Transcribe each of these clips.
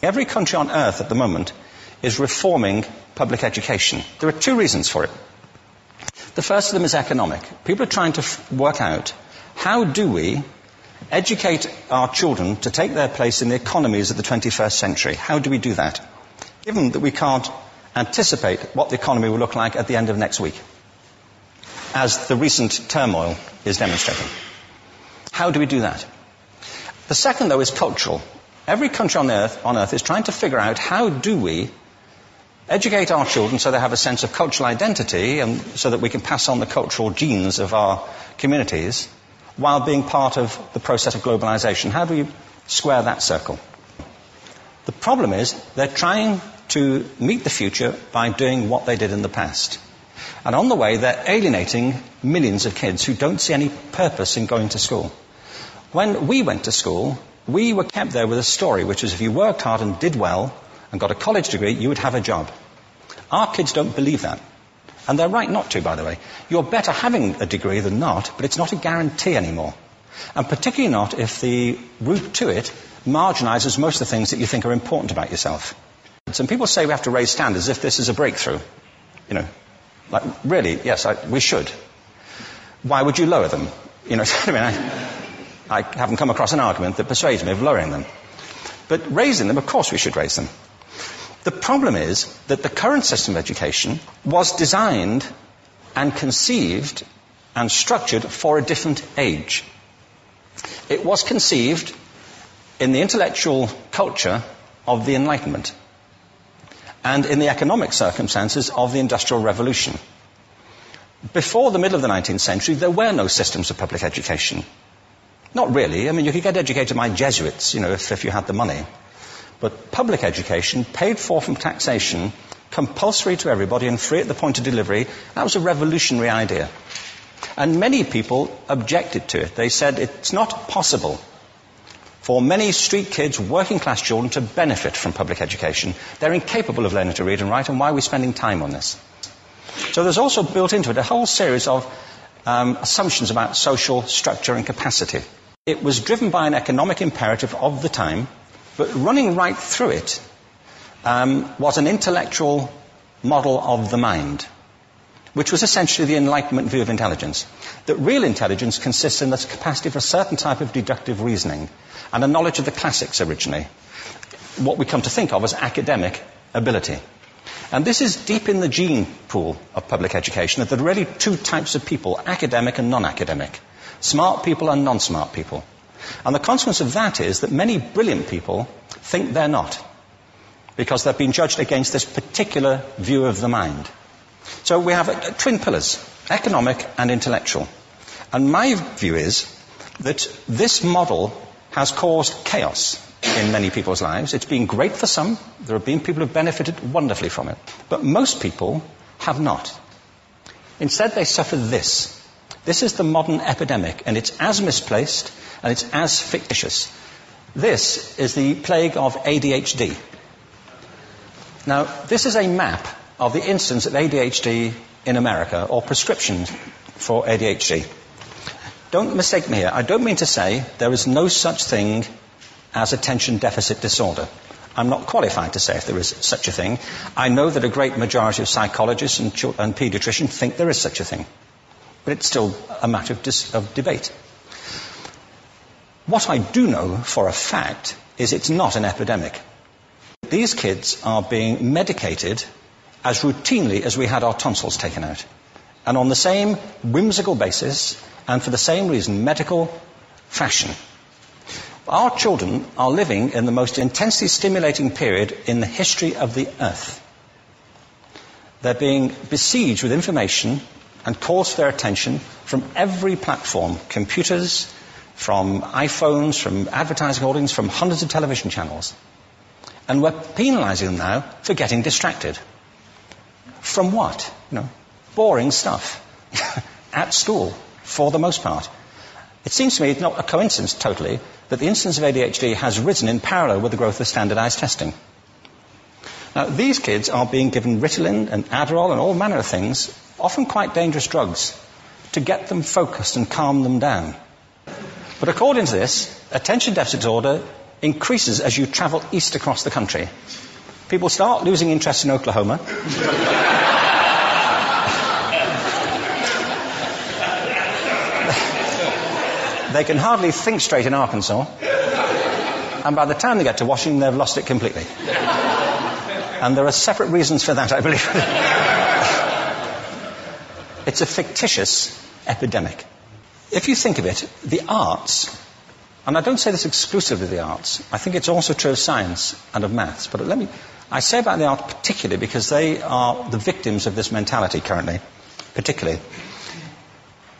Every country on earth at the moment is reforming public education. There are two reasons for it. The first of them is economic. People are trying to work out, how do we educate our children to take their place in the economies of the 21st century? How do we do that? Given that we can't anticipate what the economy will look like at the end of next week, as the recent turmoil is demonstrating. How do we do that? The second, though, is cultural. Every country on earth is trying to figure out, how do we educate our children so they have a sense of cultural identity and so that we can pass on the cultural genes of our communities while being part of the process of globalization. How do we square that circle? The problem is they're trying to meet the future by doing what they did in the past. And on the way, they're alienating millions of kids who don't see any purpose in going to school. When we went to school, we were kept there with a story, which was if you worked hard and did well and got a college degree, you would have a job. Our kids don't believe that. And they're right not to, by the way. You're better having a degree than not, but it's not a guarantee anymore. And particularly not if the route to it marginalizes most of the things that you think are important about yourself. Some people say we have to raise standards as if this is a breakthrough. You know, like, really, yes, we should. Why would you lower them? You know, I haven't come across an argument that persuades me of lowering them. But raising them, of course we should raise them. The problem is that the current system of education was designed and conceived and structured for a different age. It was conceived in the intellectual culture of the Enlightenment and in the economic circumstances of the Industrial Revolution. Before the middle of the 19th century, there were no systems of public education. Not really. I mean, you could get educated by Jesuits, you know, if you had the money. But public education, paid for from taxation, compulsory to everybody and free at the point of delivery, that was a revolutionary idea. And many people objected to it. They said it's not possible for many street kids, working class children, to benefit from public education. They're incapable of learning to read and write, and why are we spending time on this? So there's also built into it a whole series of assumptions about social structure and capacity. It was driven by an economic imperative of the time, but running right through it was an intellectual model of the mind, which was essentially the Enlightenment view of intelligence. That real intelligence consists in the capacity for a certain type of deductive reasoning and a knowledge of the classics originally, what we come to think of as academic ability. And this is deep in the gene pool of public education, that there are really two types of people, academic and non-academic, smart people and non-smart people. And the consequence of that is that many brilliant people think they're not, because they've been judged against this particular view of the mind. So we have twin pillars, economic and intellectual. And my view is that this model has caused chaos in many people's lives. It's been great for some. There have been people who have benefited wonderfully from it. But most people have not. Instead, they suffer this. This is the modern epidemic, and it's as misplaced and it's as fictitious. This is the plague of ADHD. Now, this is a map of the incidence of ADHD in America, or prescriptions for ADHD. Don't mistake me here. I don't mean to say there is no such thing as attention deficit disorder. I'm not qualified to say if there is such a thing. I know that a great majority of psychologists and paediatricians think there is such a thing. But it's still a matter of debate. What I do know for a fact is it's not an epidemic. These kids are being medicated as routinely as we had our tonsils taken out. And on the same whimsical basis, and for the same reason, medical fashion. Our children are living in the most intensely stimulating period in the history of the earth. They're being besieged with information and calls for their attention from every platform, computers, from iPhones, from advertising holdings, from hundreds of television channels. And we're penalizing them now for getting distracted. From what? You know, boring stuff. At school, for the most part. It seems to me it's not a coincidence totally that the incidence of ADHD has risen in parallel with the growth of standardized testing. Now, these kids are being given Ritalin and Adderall and all manner of things, often quite dangerous drugs, to get them focused and calm them down. But according to this, attention deficit disorder increases as you travel east across the country. People start losing interest in Oklahoma. They can hardly think straight in Arkansas. And by the time they get to Washington, they've lost it completely. And there are separate reasons for that, I believe. It's a fictitious epidemic. If you think of it, the arts, and I don't say this exclusively of the arts, I think it's also true of science and of maths, but I say about the arts particularly because they are the victims of this mentality currently, particularly.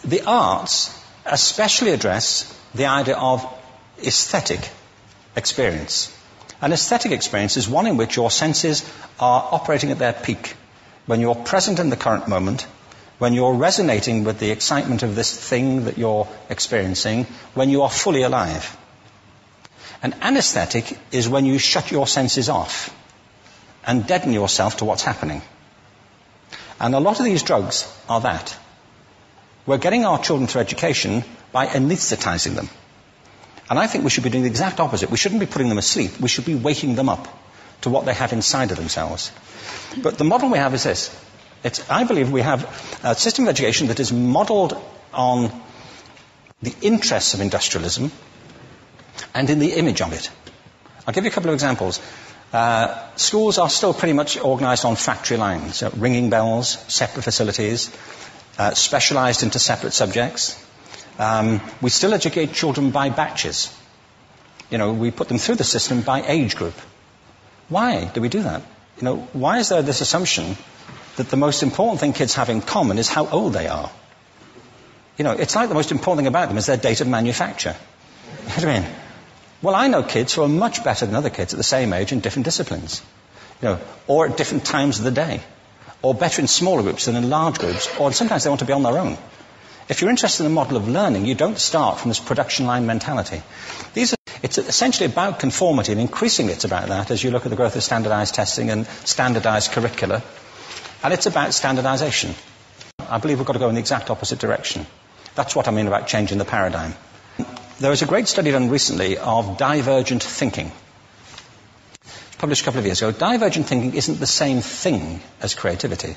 The arts especially address the idea of aesthetic experience. An aesthetic experience is one in which your senses are operating at their peak, when you're present in the current moment, when you're resonating with the excitement of this thing that you're experiencing, when you are fully alive. An anesthetic is when you shut your senses off and deaden yourself to what's happening. And a lot of these drugs are that. We're getting our children through education by anesthetizing them. And I think we should be doing the exact opposite. We shouldn't be putting them asleep. We should be waking them up to what they have inside of themselves. But the model we have is this. I believe we have a system of education that is modeled on the interests of industrialism and in the image of it. I'll give you a couple of examples. Schools are still pretty much organized on factory lines, ringing bells, separate facilities, specialized into separate subjects. We still educate children by batches. We put them through the system by age group. Why do we do that? Why is there this assumption that the most important thing kids have in common is how old they are? It's like the most important thing about them is their date of manufacture. You know what I mean? Well, I know kids who are much better than other kids at the same age in different disciplines, or at different times of the day, or better in smaller groups than in large groups, or sometimes they want to be on their own. If you're interested in the model of learning, you don't start from this production line mentality. It's essentially about conformity, and increasingly it's about that as you look at the growth of standardized testing and standardized curricula. And it's about standardization. I believe we've got to go in the exact opposite direction. That's what I mean about changing the paradigm. There was a great study done recently of divergent thinking. Published a couple of years ago. Divergent thinking isn't the same thing as creativity.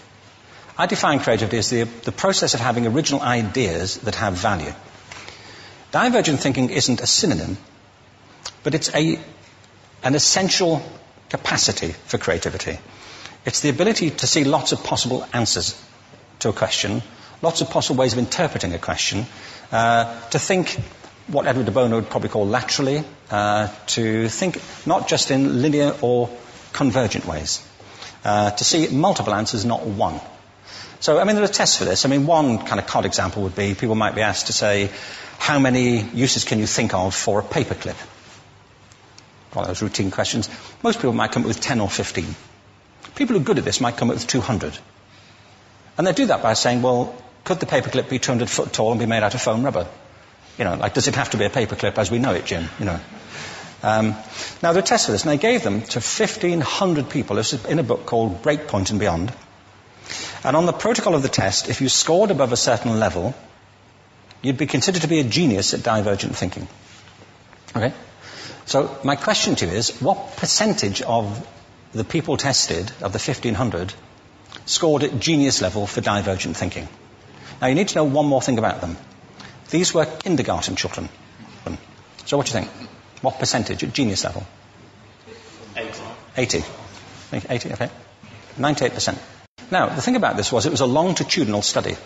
I define creativity as the process of having original ideas that have value. Divergent thinking isn't a synonym, but it's an essential capacity for creativity. It's the ability to see lots of possible answers to a question, lots of possible ways of interpreting a question, to think what Edward de Bono would probably call laterally, to think not just in linear or convergent ways, to see multiple answers, not one. So, there are tests for this. One kind of cod example would be people might be asked to say, how many uses can you think of for a paperclip? One of those routine questions. Most people might come up with 10 or 15. People who are good at this might come up with 200. And they do that by saying, well, could the paperclip be 200 foot tall and be made out of foam rubber? Does it have to be a paperclip as we know it, Jim? Now, there are tests for this, and they gave them to 1,500 people. This is in a book called Breakpoint and Beyond. And on the protocol of the test, if you scored above a certain level, you'd be considered to be a genius at divergent thinking. Okay? So my question to you is, what percentage of the people tested, of the 1,500, scored at genius level for divergent thinking? Now, you need to know one more thing about them. These were kindergarten children. So what do you think? What percentage at genius level? 80. 80, okay. 98%. Now, the thing about this was it was a longitudinal study.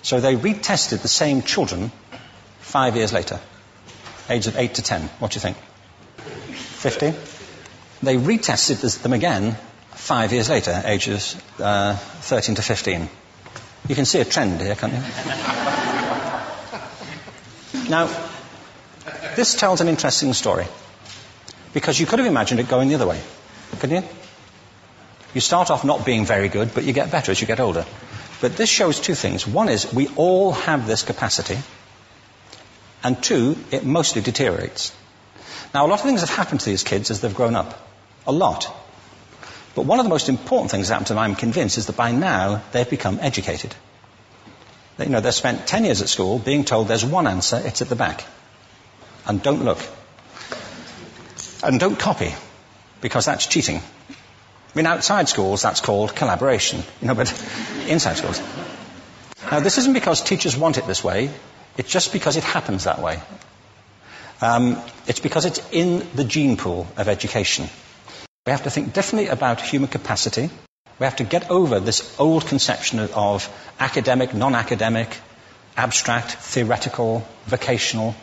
So they retested the same children 5 years later, ages of 8 to 10. What do you think? 50? They retested them again 5 years later, ages 13 to 15. You can see a trend here, can't you? Now, this tells an interesting story, because you could have imagined it going the other way, couldn't you? You start off not being very good, but you get better as you get older. But this shows two things. One is we all have this capacity, and two, it mostly deteriorates. Now, a lot of things have happened to these kids as they've grown up. A lot. But one of the most important things that happened to them, I'm convinced, is that by now they've become educated. They've spent 10 years at school being told there's one answer, it's at the back. And don't look. And don't copy, because that's cheating. I mean, outside schools, that's called collaboration, but inside schools. Now, this isn't because teachers want it this way. It's just because it happens that way. It's because it's in the gene pool of education. We have to think differently about human capacity. We have to get over this old conception of academic, non-academic, abstract, theoretical, vocational,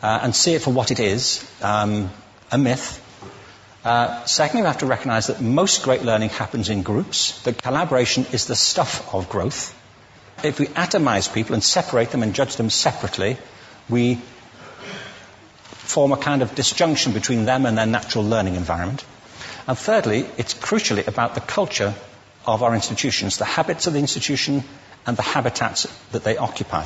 and see it for what it is, a myth. Secondly, we have to recognize that most great learning happens in groups, that collaboration is the stuff of growth. If we atomize people and separate them and judge them separately, we form a kind of disjunction between them and their natural learning environment. And thirdly, it's crucially about the culture of our institutions, the habits of the institution and the habitats that they occupy.